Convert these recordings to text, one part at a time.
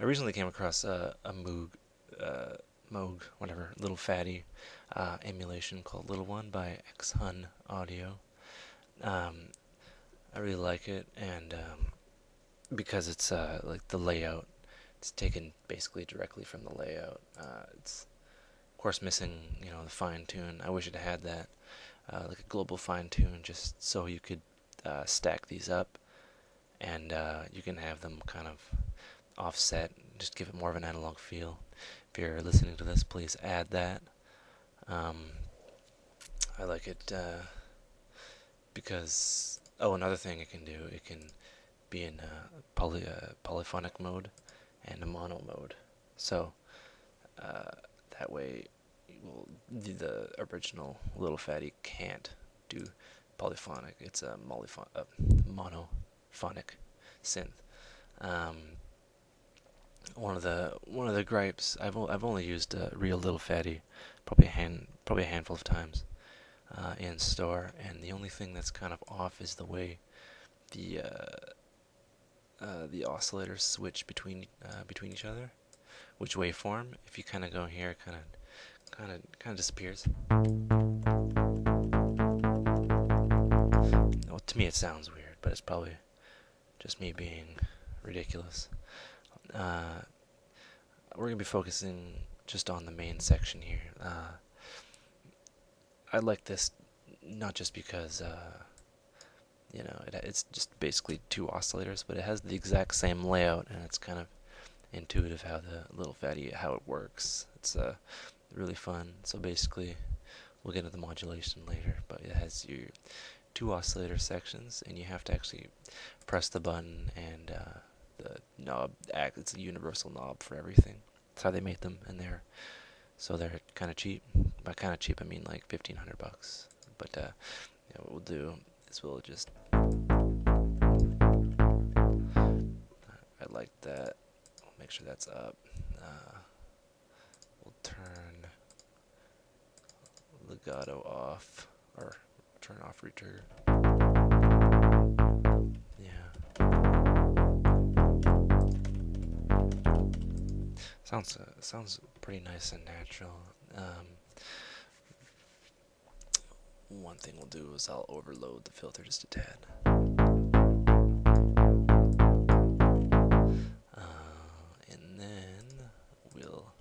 I recently came across a Moog, whatever, little fatty emulation called LittleOne by Xhun Audio. Um, I really like it, and because it's like the layout, it's taken basically directly from the layout. It's of course missing, the fine tune. I wish it had that, like a global fine tune, just so you could stack these up, and you can have them kind of offset, just give it more of an analog feel. If you're listening to this, please add that. Um, I like it because, oh, another thing it can do, it can be in polyphonic mode and a mono mode. So that way, the original Little Fatty can't do polyphonic. It's a monophonic synth. Um, one of the gripes, I've only used real Little Fatty probably a handful of times in store, and the only thing that's kind of off is the way the oscillators switch between each other. Which waveform? If you kind of go here, kind of disappears. Well, to me it sounds weird, but it's probably just me being ridiculous. We're gonna be focusing just on the main section here. I like this not just because it's just basically two oscillators, but it has the exact same layout, and it's kind of intuitive how the Little Fatty how it works. It's really fun. So basically, we'll get into the modulation later, but it has your two oscillator sections, and you have to actually press the button, and the knob it's a universal knob for everything. That's how they made them, and they're kind of cheap. By kind of cheap, I mean like $1,500. But what we'll do is we'll just I like that. We'll make sure that's up. We'll turn legato off, or turn off return. Yeah. Sounds pretty nice and natural. One thing we'll do is I'll overload the filter just a tad. And then we'll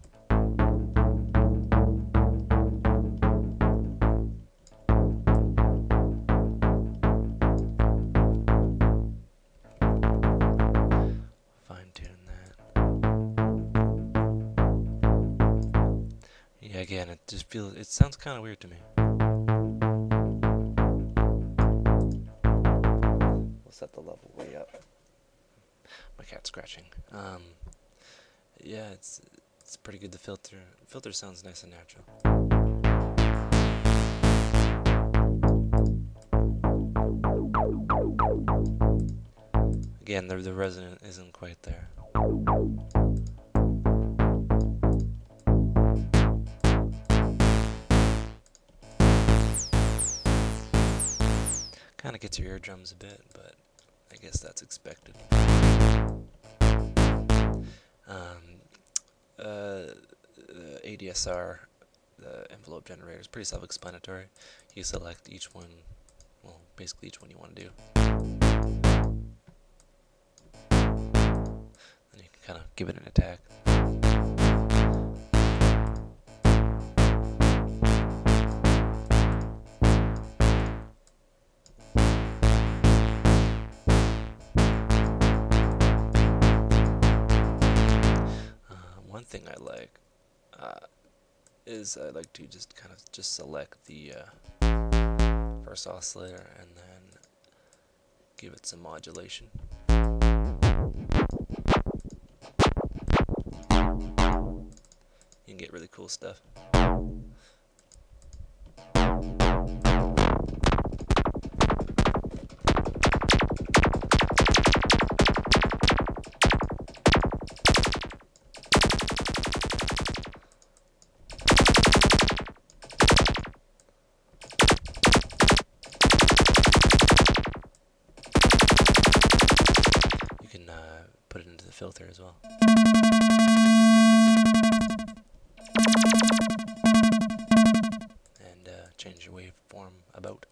fine tune that. Yeah, again, it sounds kind of weird to me. Set the level way up. My cat's scratching. Yeah, it's pretty good. The filter sounds nice and natural. Again, the resonant isn't quite there. Kind of gets your eardrums a bit, but I guess that's expected. The ADSR, the envelope generator, is pretty self-explanatory. You select each one, basically each one you want to do. Then you can kind of give it an attack. One thing I like is I like to just select the first oscillator and then give it some modulation. You can get really cool stuff. filter as well. And change your waveform about.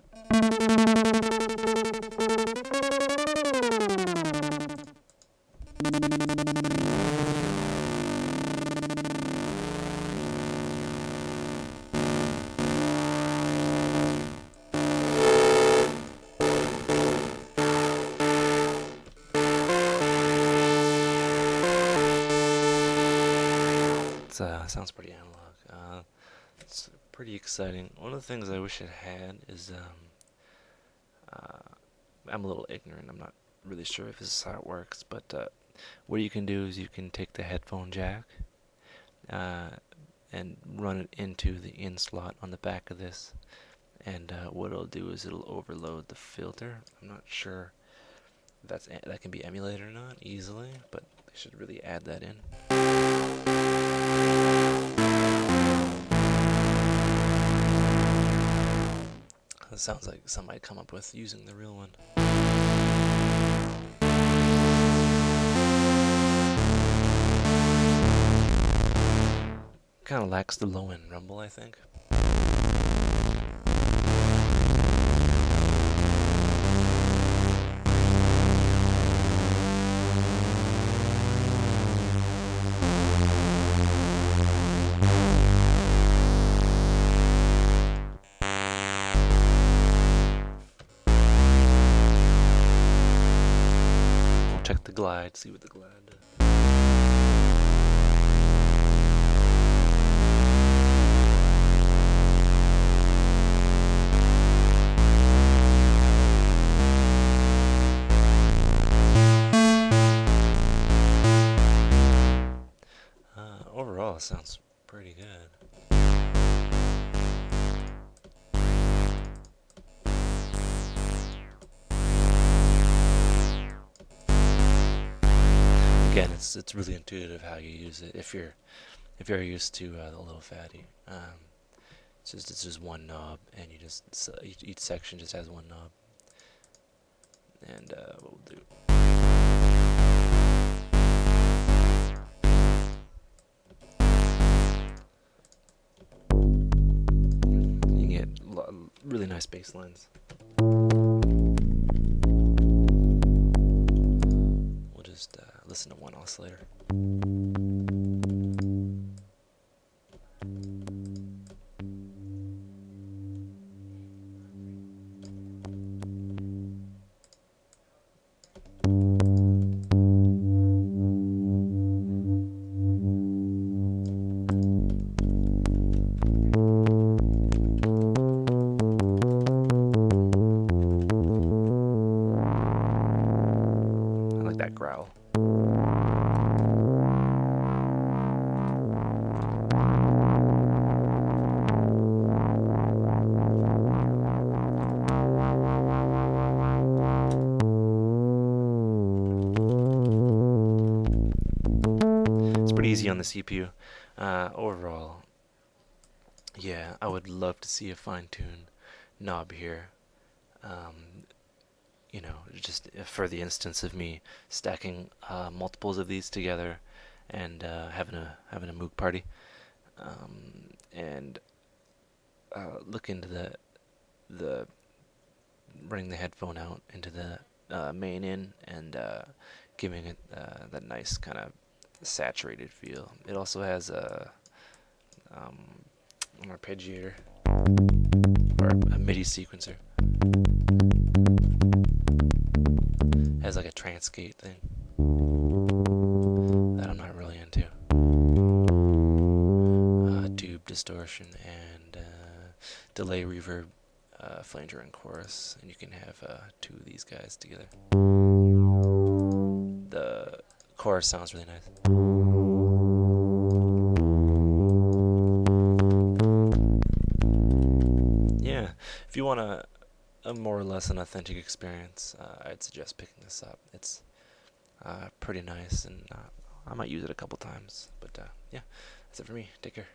Sounds pretty analog. It's pretty exciting. One of the things I wish it had is I'm a little ignorant. I'm not really sure if this is how it works, but what you can do is you can take the headphone jack and run it into the in slot on the back of this, and what it'll do is it'll overload the filter. I'm not sure if that can be emulated or not easily, but they should really add that in. It sounds like something I'd come up with using the real one. Kind of lacks the low end rumble, I think. Check the glide, see what the glide does. Overall, it sounds pretty good. Again, it's really intuitive how you use it. If you're used to the little fatty, it's just one knob, and you just each section just has one knob. And what we'll do. You get really nice bass lines. We'll just listen to one oscillator. I like that growl. Pretty easy on the CPU. Overall, yeah, I would love to see a fine-tuned knob here. You know, just for the instance of me stacking multiples of these together and having a Moog party, and look into the running the headphone out into the main in and giving it that nice kind of saturated feel. It also has an arpeggiator or a Midi sequencer. It has like a trance gate thing that I'm not really into. Tube distortion and delay reverb, flanger and chorus, and you can have two of these guys together. The chorus sounds really nice. Yeah, if you want a more or less an authentic experience, I'd suggest picking this up. It's pretty nice, and I might use it a couple times. But yeah, that's it for me. Take care.